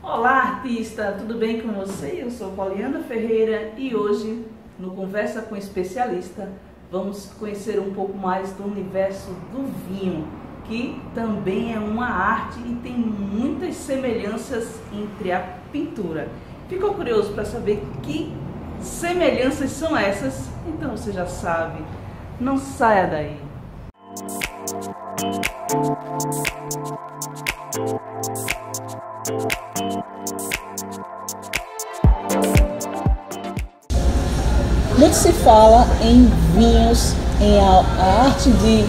Olá, artista! Tudo bem com você? Eu sou Poliana Ferreira e hoje, no Conversa com Especialista, vamos conhecer um pouco mais do universo do vinho, que também é uma arte e tem muitas semelhanças entre a pintura. Ficou curioso para saber que semelhanças são essas? Então você já sabe, não saia daí! Muito se fala em vinhos, em a arte de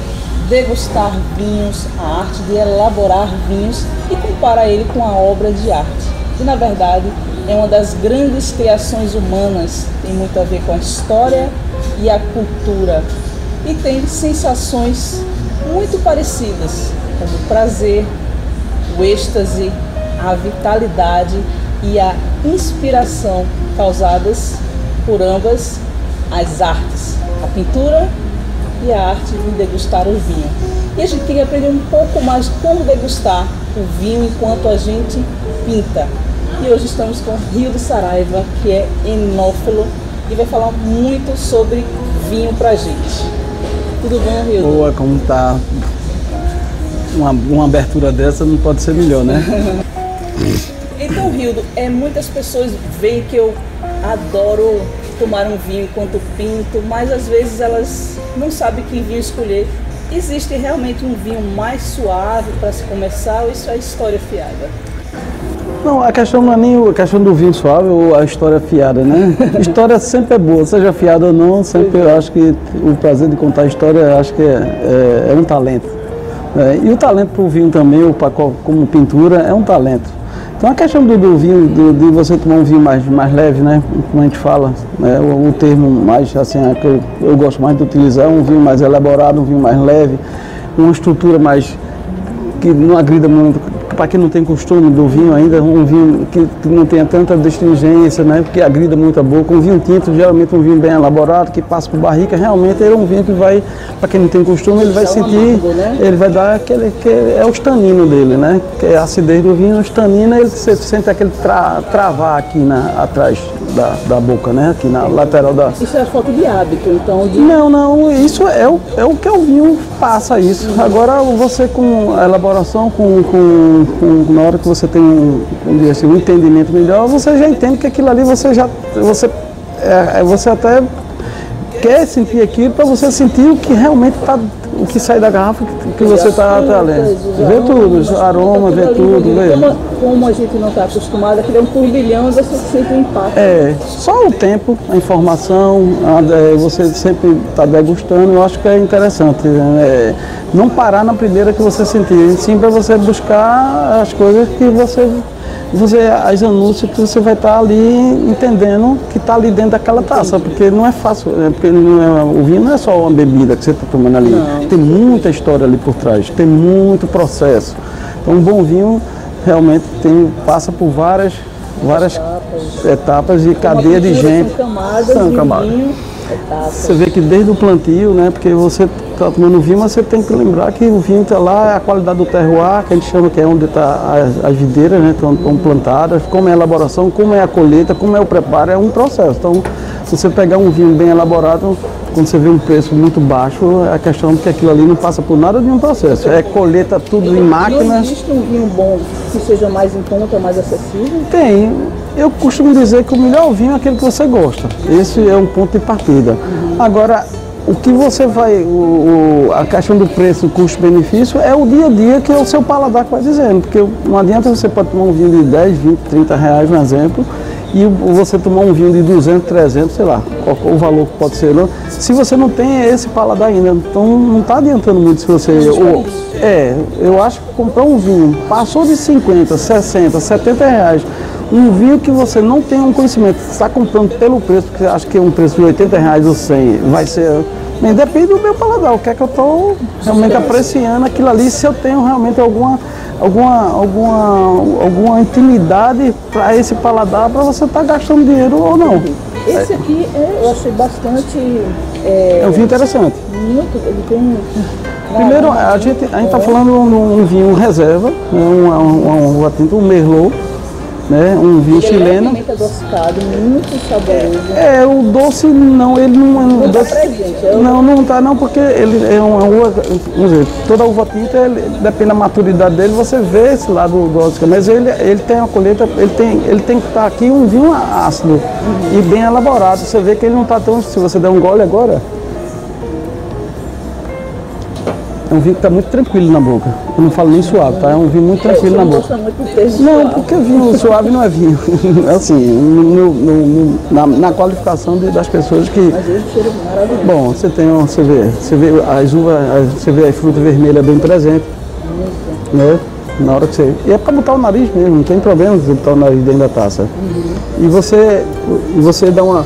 degustar vinhos, a arte de elaborar vinhos e compara ele com a obra de arte. E na verdade é uma das grandes criações humanas, tem muito a ver com a história e a cultura e tem sensações muito parecidas, como o prazer, o êxtase, a vitalidade e a inspiração causadas por ambas as artes, a pintura e a arte de degustar o vinho. E a gente queria aprender um pouco mais como degustar o vinho enquanto a gente pinta. E hoje estamos com Rildo Saraiva, que é enófilo e vai falar muito sobre vinho pra gente. Tudo bom, Rildo? Boa, como tá? Uma abertura dessa não pode ser melhor, né? Então, Rildo, muitas pessoas veem que eu adoro tomar um vinho enquanto pinto, mas às vezes elas não sabem que vinho escolher. Existe realmente um vinho mais suave para se começar ou isso é história fiada? Não, a questão não é nem a questão do vinho suave ou a história fiada, né? A história sempre é boa, seja fiada ou não, sempre eu acho que o prazer de contar a história acho que é um talento. E o talento para o vinho também, como pintura, é um talento. Então a questão do vinho, de você tomar um vinho mais leve, né, como a gente fala, né, o termo mais assim, que eu gosto mais de utilizar, um vinho mais elaborado, um vinho mais leve, uma estrutura mais que não agrida muito, para quem não tem costume do vinho ainda, um vinho que não tenha tanta astringência, né, que agrida muito a boca. Um vinho tinto, geralmente um vinho bem elaborado, que passa por barrica, realmente é um vinho que vai, para quem não tem costume, ele vai sentir, amargo, né? Ele vai dar aquele, que é o tanino dele, né, que é a acidez do vinho, o tanino, ele sente aquele travar aqui atrás da boca, né, aqui na lateral da... Isso é falta de hábito, então? Não, isso é o que o vinho passa isso. Agora você com a elaboração, na hora que você tem um entendimento melhor, você já entende que aquilo ali você até quer sentir aquilo para você sentir o que realmente está, o que sai da garrafa que você está lendo. Vê tudo, os aromas, vê tudo. Como a gente não está acostumado, aquilo é um turbilhão, você sente um impacto. Só o tempo, a informação, você sempre está degustando, eu acho que é interessante. Não parar na primeira que você sentir, sim para você buscar as coisas que as anúncios que você vai estar ali entendendo que está ali dentro daquela taça, porque não é fácil, porque o vinho não é só uma bebida que você está tomando ali, tem muita história ali por trás, tem muito processo. Então um bom vinho realmente passa por várias etapas e cadeia de gente. São camadas. Você vê que desde o plantio, né, porque você está tomando vinho, mas você tem que lembrar que o vinho está lá, a qualidade do terroir, que a gente chama que é onde está as videiras, né, estão plantadas, como é a elaboração, como é a colheita, como é o preparo, é um processo. Então, se você pegar um vinho bem elaborado, quando você vê um preço muito baixo, é a questão de que aquilo ali não passa por nada de um processo. É colheita tudo em máquina. Não existe um vinho bom que seja mais em conta, mais acessível? Tem. Eu costumo dizer que o melhor vinho é aquele que você gosta. Esse é um ponto de partida. Agora, o que você vai... a questão do preço, custo-benefício, é o dia a dia que é o seu paladar que vai dizendo. Porque não adianta você pode tomar um vinho de 10, 20, 30 reais, por exemplo, e você tomar um vinho de 200, 300, sei lá, qual o valor que pode ser, não? Se você não tem esse paladar ainda, então não está adiantando muito se você... eu acho que comprar um vinho, passou de 50, 60, 70 reais, um vinho que você não tem um conhecimento, está comprando pelo preço, porque acho que é um preço de 80 reais ou 100, vai ser... Depende do meu paladar, o que é que eu estou realmente apreciando aquilo ali, se eu tenho realmente alguma intimidade para esse paladar, para você estar gastando dinheiro ou não. Esse aqui eu achei bastante... É um vinho interessante. Muito, ele tem... Primeiro, a gente está falando de um vinho reserva, um Uva Tinta, um Merlot, né? Um vinho Ele chileno. é adocicado, muito saboroso. O doce não, ele não Está doce, presente. não tá não, porque ele é uma uva, vamos dizer, toda uva tinta, depende da maturidade dele, você vê esse lado doce, mas ele tem uma colheita, ele tem que estar aqui um vinho ácido e bem elaborado. Você vê que ele não está tão, se você der um gole agora, é um vinho que está muito tranquilo na boca. Eu não falo nem suave, tá? É um vinho muito tranquilo na boca. Você não gosta muito do termo Não, suave. porque vinho suave não é vinho. Assim, na qualificação das pessoas que... Mas ele cheira maravilhoso. Bom, você vê as uvas, você vê a fruta vermelha bem presente, né? Na hora que você... E é para botar o nariz mesmo, não tem problema você botar o nariz dentro da taça. E você dá uma...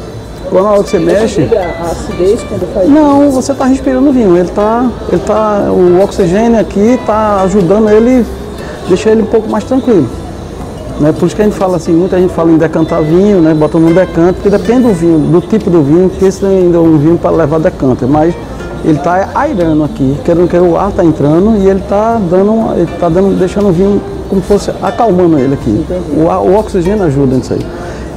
Quando na hora que você mexe... A acidez quando faz Não, você está respirando vinho, o oxigênio aqui está ajudando ele, deixa ele um pouco mais tranquilo. Né? Por isso que a gente fala assim, muita gente fala em decantar vinho, né? Bota no decanto, porque depende do vinho, do tipo do vinho, porque esse ainda é um vinho para levar decanter, mas ele está airando aqui, querendo que o ar está entrando e ele está deixando o vinho como se fosse acalmando ele aqui. O oxigênio ajuda nisso aí.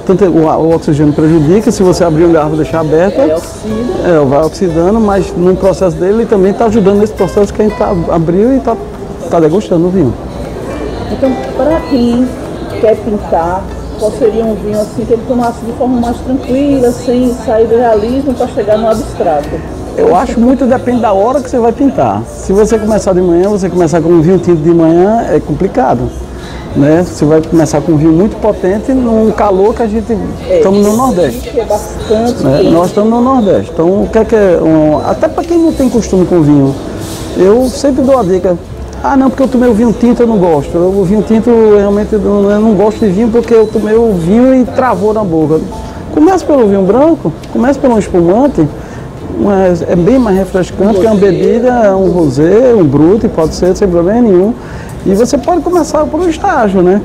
Tanto o oxigênio prejudica, se você abrir uma garrafa e deixar aberta, vai oxidando, mas no processo dele ele também está ajudando nesse processo que a gente abriu e está degustando o vinho. Então, para quem quer pintar, qual seria um vinho assim que ele tomasse de forma mais tranquila, sem sair do realismo para chegar no abstrato? Eu acho muito, depende da hora que você vai pintar. Se você começar de manhã, você começar com um vinho tinto de manhã, é complicado. Né? Você vai começar com um vinho muito potente num calor que a gente estamos no Nordeste. É bastante né? Nós estamos no Nordeste. Então, o que é até para quem não tem costume com vinho, eu sempre dou a dica. Não, porque eu tomei o vinho tinto, eu não gosto. O vinho tinto, realmente, eu não gosto de vinho porque eu tomei o vinho e travou na boca. Comece pelo vinho branco, comece pelo espumante, mas é bem mais refrescante, que é uma bebida, um rosé, um brut, pode ser sem problema nenhum. E você pode começar por um estágio, né?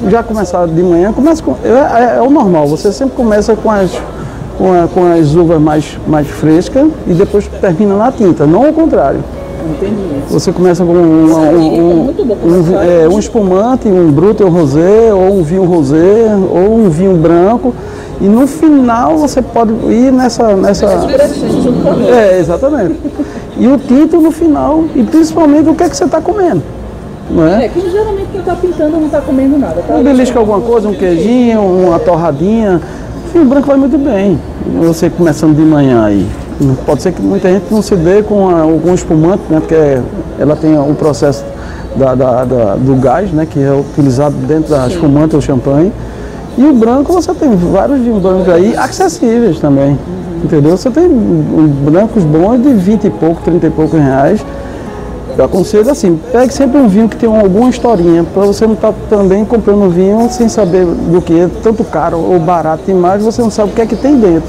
Já começar de manhã, é o normal, você sempre começa com as uvas mais frescas e depois termina na tinta, não ao contrário. Entendi. Você começa com um espumante, um brut ou rosé, ou um vinho rosé, ou um vinho branco. E no final você pode ir nessa... exatamente. E o tinto no final, e principalmente o que é que você está comendo. Não é? Que geralmente quem está pintando não está comendo nada. Tá? Belisca alguma coisa, um queijinho, uma torradinha. O vinho branco vai muito bem. Você começando de manhã aí. Pode ser que muita gente não se dê com algum espumante, né? Porque ela tem o processo do gás, né? Que é utilizado dentro da espumante ou champanhe. E o branco, você tem vários vinhos brancos aí acessíveis também. Entendeu? Você tem brancos bons de 20 e pouco, 30 e poucos reais. Eu aconselho assim, pegue sempre um vinho que tenha alguma historinha, para você não estar também comprando um vinho sem saber do que é, tanto caro ou barato demais, você não sabe o que é que tem dentro.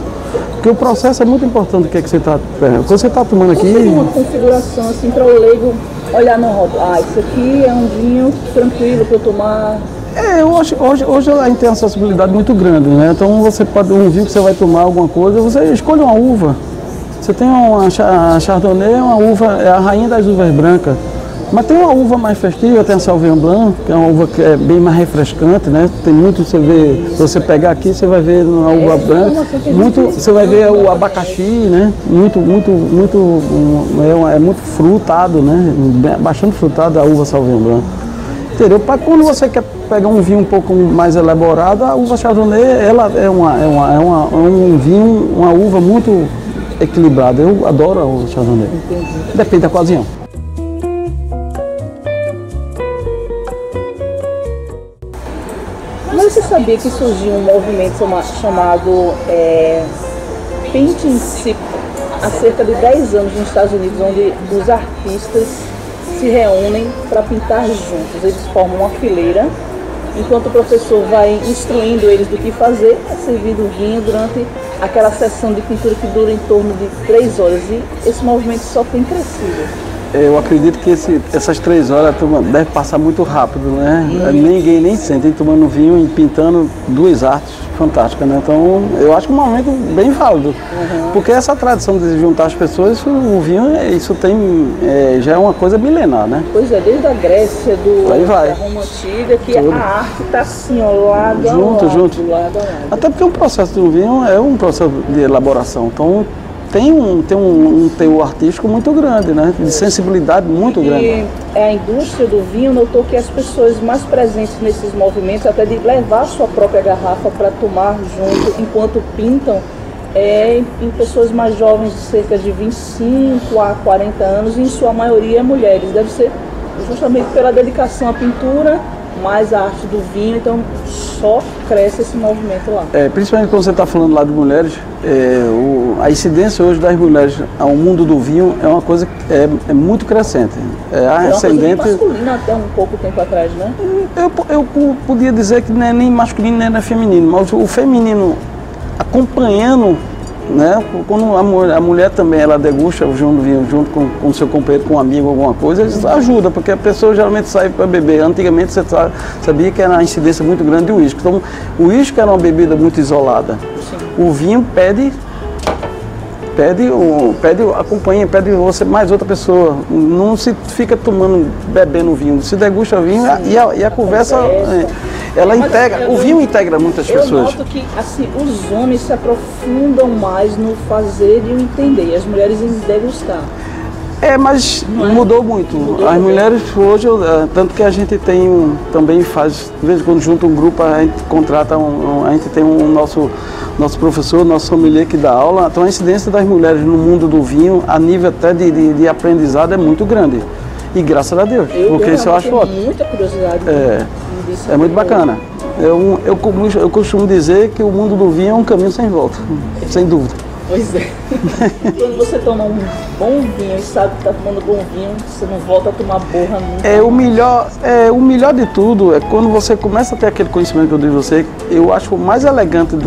Porque o processo é muito importante do que é que você está pegando. Quando você está tomando aqui... Tem uma configuração assim para o leigo olhar no rótulo. Isso aqui é um vinho tranquilo para eu tomar... Hoje a gente tem uma acessibilidade muito grande, né? Então você pode, um vinho que você vai tomar alguma coisa, você escolhe uma uva. Você tem uma Chardonnay, uma uva, é a rainha das uvas brancas. Mas tem uma uva mais festiva, tem a Sauvignon Blanc, que é uma uva que é bem mais refrescante, né? Tem muito, você vê, se você pegar aqui, você vai ver na uva branca, você vai ver o abacaxi, né? É muito frutado, né? Bastante frutado a uva Sauvignon Blanc. Entendeu? Para quando você quer pegar um vinho um pouco mais elaborado, a uva Chardonnay, ela é um vinho, uma uva muito equilibrada. Eu adoro a uva Chardonnay. Entendi. Depende da ocasião. Mas você sabia que surgiu um movimento chamado Painting Sip há cerca de 10 anos nos Estados Unidos, onde os artistas se reúnem para pintar juntos. Eles formam uma fileira, enquanto o professor vai instruindo eles do que fazer, é servido vinho durante aquela sessão de pintura que dura em torno de 3 horas. E esse movimento só tem crescido. Eu acredito que essas 3 horas a turma deve passar muito rápido, né? Ninguém nem sente, tem tomando vinho e pintando 2 artes fantásticas, né? Então, eu acho um momento bem válido. Porque essa tradição de juntar as pessoas, o vinho, isso tem, já é uma coisa milenar, né? Pois é, desde a Grécia, da Roma Antiga, que tudo. A arte está assim, ó, lado junto. Lado. Até porque o processo do vinho é um processo de elaboração, então tem um teor artístico muito grande, né? De sensibilidade muito grande. E a indústria do vinho notou que as pessoas mais presentes nesses movimentos, até de levar sua própria garrafa para tomar junto enquanto pintam, em pessoas mais jovens, de cerca de 25 a 40 anos, e em sua maioria mulheres. Deve ser justamente pela dedicação à pintura, mais a arte do vinho, então só cresce esse movimento lá. Principalmente quando você está falando lá de mulheres, a incidência hoje das mulheres ao mundo do vinho é uma coisa que é muito crescente. Uma coisa masculina até um pouco tempo atrás, né? Eu podia dizer que não é nem masculino nem feminino, mas o feminino acompanhando, né? Quando a mulher também ela degusta o vinho junto com o seu companheiro, com um amigo, alguma coisa, isso ajuda, porque a pessoa geralmente sai para beber. Antigamente você sabia que era uma incidência muito grande de uísque. Então, o uísque era uma bebida muito isolada. Sim. O vinho pede acompanha, pede você mais outra pessoa. Não se fica bebendo vinho, se degusta vinho. E a conversa ela integra, o vinho integra muitas pessoas. Eu noto que assim, os homens se aprofundam mais no fazer e no entender, e as mulheres em degustar. Mas mudou muito. As mulheres hoje, tanto que a gente também faz, de vez em quando junta um grupo, a gente contrata, a gente tem nosso professor, nosso sommelier que dá aula. Então a incidência das mulheres no mundo do vinho, a nível até de aprendizado, é muito grande. E graças a Deus, porque isso eu acho ótimo. Muita curiosidade. É muito bacana. Eu costumo dizer que o mundo do vinho é um caminho sem volta, sem dúvida. Pois é. Quando você toma um bom vinho e sabe que está tomando bom vinho, você não volta a tomar borra nunca. O melhor de tudo é quando você começa a ter aquele conhecimento que eu disse a você. Eu acho o mais elegante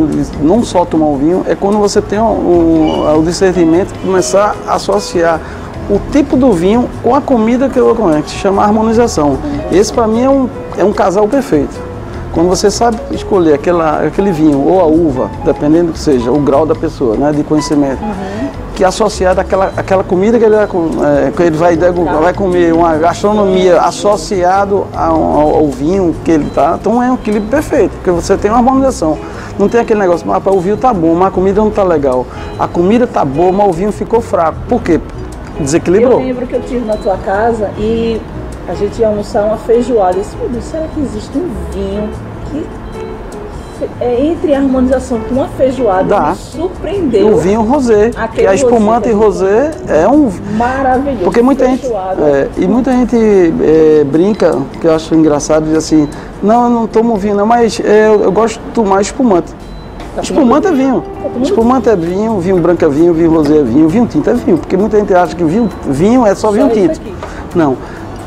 não só tomar um vinho, é quando você tem o discernimento de começar a associar o tipo do vinho com a comida que eu conheço, que se chama harmonização. Esse para mim é um casal perfeito. Quando você sabe escolher aquele vinho ou a uva, dependendo do que seja, o grau da pessoa, né, de conhecimento, que é associado àquela comida que ele vai comer, uma gastronomia associado ao vinho que ele está, então é um equilíbrio perfeito, porque você tem uma harmonização. Não tem aquele negócio, mas o vinho está bom, mas a comida não está legal. A comida está boa, mas o vinho ficou fraco. Por quê? Desequilibrou. Eu lembro que eu estive na tua casa e a gente ia almoçar uma feijoada. Eu disse, meu Deus, será que existe um vinho que entre a harmonização com uma feijoada me surpreendeu? O vinho rosé, que a espumante rosé é um maravilhoso. Porque muita gente brinca, que eu acho engraçado, diz assim, não, eu não tomo vinho não, mas eu gosto de tomar espumante. Espumante é vinho. Espumante é vinho, vinho branco é vinho rosé é vinho tinto é vinho. Porque muita gente acha que vinho é só vinho tinto. Não.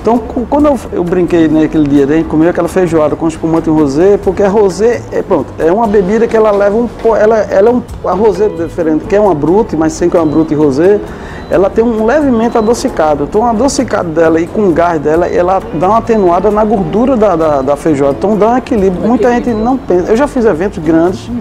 Então, quando eu brinquei naquele dia, a gente comeu aquela feijoada com espumante e rosé, porque a rosé é uma bebida que ela leva a rosé diferente, que é uma brute, mas sem que é uma brute e rosé, ela tem um levemente adocicado. Então, o adocicado dela e com o gás dela, ela dá uma atenuada na gordura da feijoada. Então, dá um equilíbrio. Muita gente não pensa. Eu já fiz eventos grandes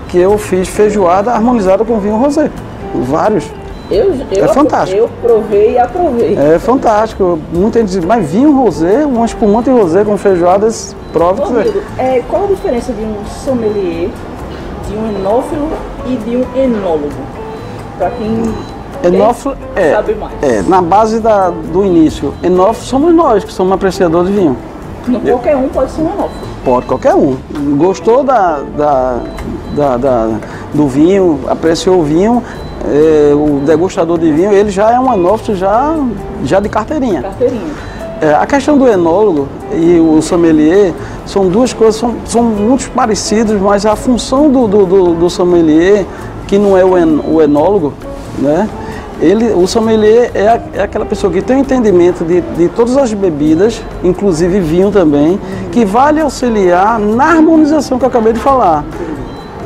que eu fiz feijoada harmonizada com vinho rosé. Vários. É fantástico. Eu provei e aprovei. É fantástico. Muita gente diz, mas vinho rosé, um espumante rosé com feijoadas, prova que você... Qual a diferença de um sommelier, de um enófilo e de um enólogo? Para quem sabe mais. Na base do início. Enófilo somos nós, que somos apreciadores de vinho. Qualquer um pode ser um enófilo. Pode, qualquer um. Gostou do vinho, apreciou o vinho, o degustador de vinho, ele já é um enófilo já de carteirinha. A questão do enólogo e o sommelier são duas coisas, são muito parecidas, mas a função do sommelier, que não é o enólogo, né? O sommelier é aquela pessoa que tem um entendimento de todas as bebidas, inclusive vinho também, que vai lhe auxiliar na harmonização que eu acabei de falar.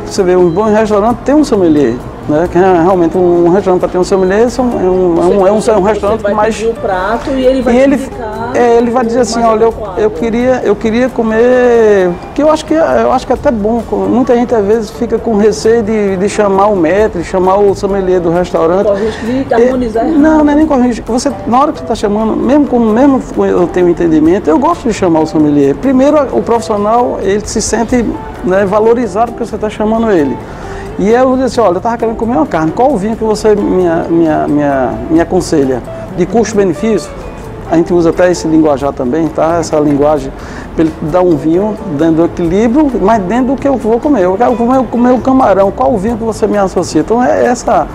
Você vê, um bom restaurante tem um sommelier. né? Que é realmente um restaurante para ter um sommelier, é um restaurante vai mais... pedir o prato e ele vai indicar... ele vai dizer assim, olha, eu queria comer, que eu acho que é até bom. Muita gente às vezes fica com receio de chamar o maître, chamar o sommelier do restaurante. Corre o risco de harmonizar errado. Não é nem corre o risco. Na hora que você está chamando, mesmo eu tenho entendimento, eu gosto de chamar o sommelier. Primeiro, o profissional, ele se sente, né, valorizado porque você está chamando ele. E eu disse assim, olha, eu estava querendo comer uma carne, qual o vinho que você me aconselha? De custo-benefício? A gente usa até esse linguajar também, tá? Essa linguagem, para ele dar um vinho dentro do equilíbrio, mas dentro do que eu vou comer. Eu quero comer o camarão, qual o vinho que você me associa? Então é essa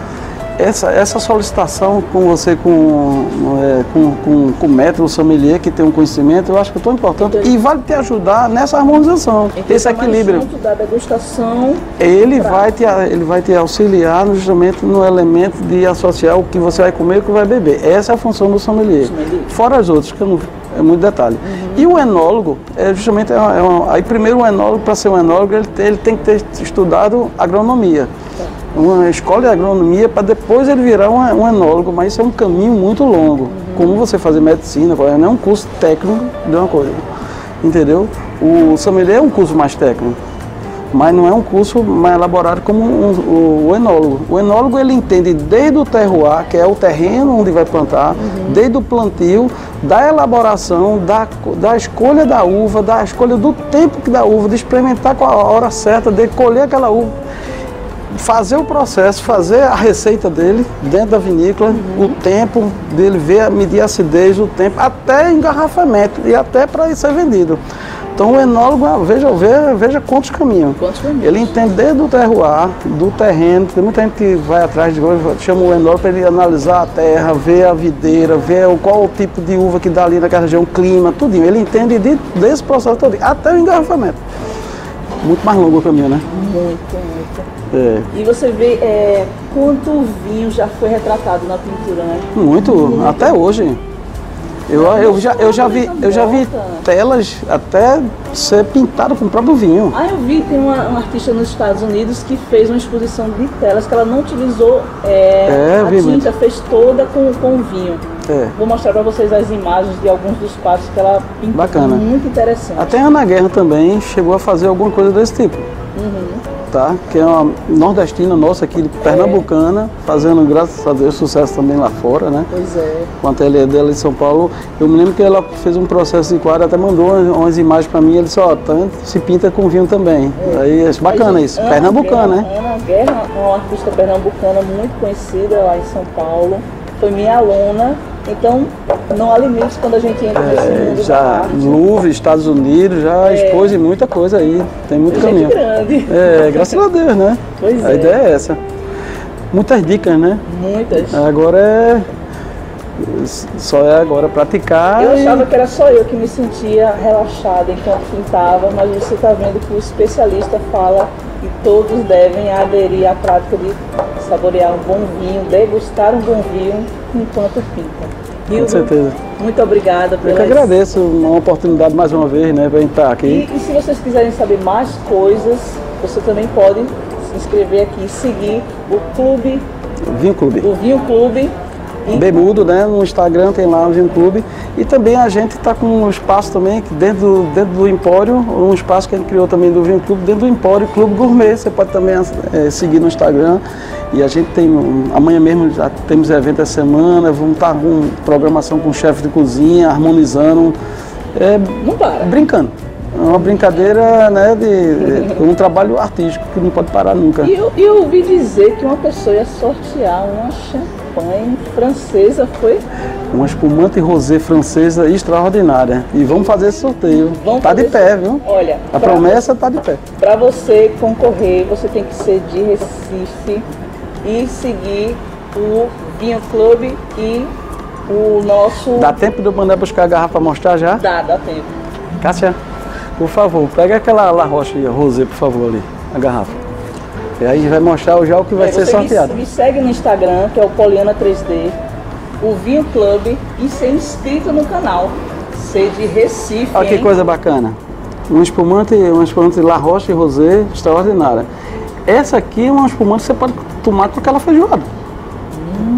solicitação com você, com o maître, o sommelier, que tem um conhecimento, eu acho que é tão importante e vai te ajudar nessa harmonização, então, esse equilíbrio. Junto da degustação, ele vai te auxiliar justamente no elemento de associar o que você vai comer e o que vai beber. Essa é a função do sommelier. Fora as outras, que é muito detalhe. E o enólogo, justamente, aí primeiro o enólogo, para ser um enólogo, ele tem que ter estudado agronomia. Uma escola de agronomia para depois ele virar um enólogo, mas isso é um caminho muito longo. Como você fazer medicina, não é um curso técnico de uma coisa, entendeu? O sommelier é um curso mais técnico, mas não é um curso mais elaborado como o enólogo. O enólogo, ele entende desde o terroir, que é o terreno onde vai plantar, desde o plantio, da elaboração, da escolha da uva, da escolha do tempo da uva, de experimentar com a hora certa, de colher aquela uva, fazer o processo, fazer a receita dele dentro da vinícola, o tempo dele, medir a acidez, o tempo, até engarrafamento e até para ser vendido. Então o enólogo, veja quantos caminhos. Ele entende desde o terroir, do terreno, tem muita gente que vai atrás de chama o enólogo para ele analisar a terra, ver a videira, ver qual o tipo de uva que dá ali naquela região, o clima, tudinho. Ele entende desse processo todo, até o engarrafamento. Muito mais longo o caminho, né? Muito. E você vê quanto vinho já foi retratado na pintura, né? Muito. Até hoje. Eu já vi telas até ser pintado com o próprio vinho. Eu vi, tem uma artista nos Estados Unidos que fez uma exposição de telas que ela não utilizou a tinta, fez toda com vinho. Vou mostrar para vocês as imagens de alguns dos quadros que ela pintou. Bacana. Muito interessante. Até a Ana Guerra também chegou a fazer alguma coisa desse tipo. Tá? Que é uma nordestina nossa aqui, pernambucana, fazendo, graças a Deus, sucesso também lá fora, né? Pois é. Com a ateliê dela em São Paulo. Eu me lembro que ela fez um processo de quadro, até mandou umas imagens para mim, ele disse, se pinta com vinho também. Aí é bacana isso, pernambucana, né? Ana Guerra, uma artista pernambucana muito conhecida lá em São Paulo, foi minha aluna. Então, não há limites quando a gente entra nesse mundo da arte. Louvre, Estados Unidos, já expôs muita coisa aí, tem muito caminho. Grande. Graças a Deus, né? Pois a ideia é essa. Muitas dicas, né? Muitas. Agora só é agora praticar. Eu achava que era só eu que me sentia relaxada enquanto pintava, mas você está vendo que o especialista fala que todos devem aderir à prática de saborear um bom vinho, degustar um bom vinho enquanto pinta. Hildo, com certeza. Muito obrigada pela... Eu que agradeço uma oportunidade mais uma vez, né, para estar aqui. E se vocês quiserem saber mais coisas, você também pode se inscrever aqui e seguir o clube. Vinho Clube. O Vinho Clube. Bemudo, né? No Instagram tem lá o Vinho Clube. E também a gente está com um espaço também, dentro do Empório, um espaço que a gente criou também do Vinho Clube, dentro do Empório Clube Gourmet. Você pode também seguir no Instagram. E a gente tem, amanhã mesmo já temos evento essa semana, vamos estar com programação com o chefe de cozinha, harmonizando, não para. Brincando. É uma brincadeira, né, de um trabalho artístico que não pode parar nunca. E eu ouvi dizer que uma pessoa ia sortear uma champanhe francesa, foi? Uma espumante rosé francesa extraordinária. E vamos fazer esse sorteio. Tá de pé, viu? Olha, a promessa tá de pé. Para você concorrer, você tem que ser de Recife e seguir o Vinho Clube e o nosso... Dá tempo de eu mandar buscar a garrafa para mostrar já? Dá tempo. Cássia, por favor, pega aquela La Roche Rosé, por favor, ali, a garrafa. E aí vai mostrar já o que vai ser sorteado. Me segue no Instagram, que é o Poliana 3D, o Vinho Clube, e ser inscrito no canal. Ser de Recife. Olha que coisa bacana. Um espumante La Roche Rosé extraordinária. Essa aqui é uma espumante que você pode tomar com aquela feijoada.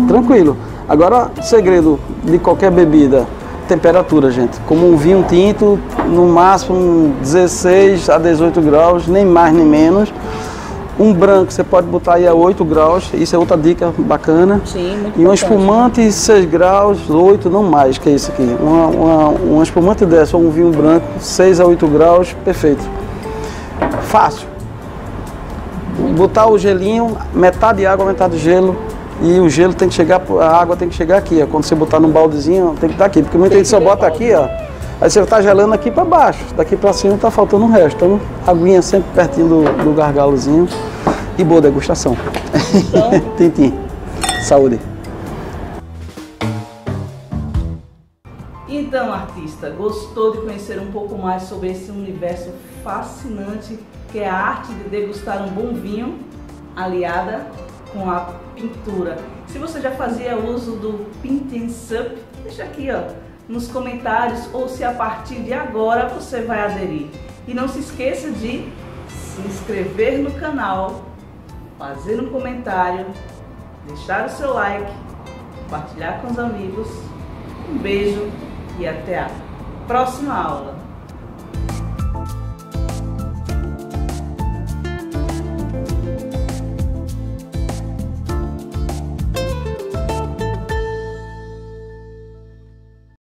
Tranquilo. Agora, segredo de qualquer bebida, temperatura, gente. Como um vinho tinto, no máximo 16 a 18 graus, nem mais nem menos. Um branco você pode botar aí a 8 graus, isso é outra dica bacana. Sim, muito E um importante. espumante 6 graus, 8, não mais, que é isso aqui. Uma espumante dessa, ou um vinho branco, 6 a 8 graus, perfeito. Fácil. Botar o gelinho, metade água, metade gelo. E o gelo tem que chegar, a água tem que chegar aqui, ó. Quando você botar num baldezinho, tem que estar aqui. Porque muita gente só bota aqui, ó. Aí você está gelando aqui para baixo, daqui para cima está faltando o resto. Então, aguinha sempre pertinho do gargalozinho e boa degustação. Então, Tintim. Saúde. Então, artista, gostou de conhecer um pouco mais sobre esse universo fascinante que é a arte de degustar um bom vinho aliada com a pintura? Se você já fazia uso do Paint and Sup, deixa aqui, ó, nos comentários, ou se a partir de agora você vai aderir. E não se esqueça de se inscrever no canal, fazer um comentário, deixar o seu like, compartilhar com os amigos. Um beijo e até a próxima aula.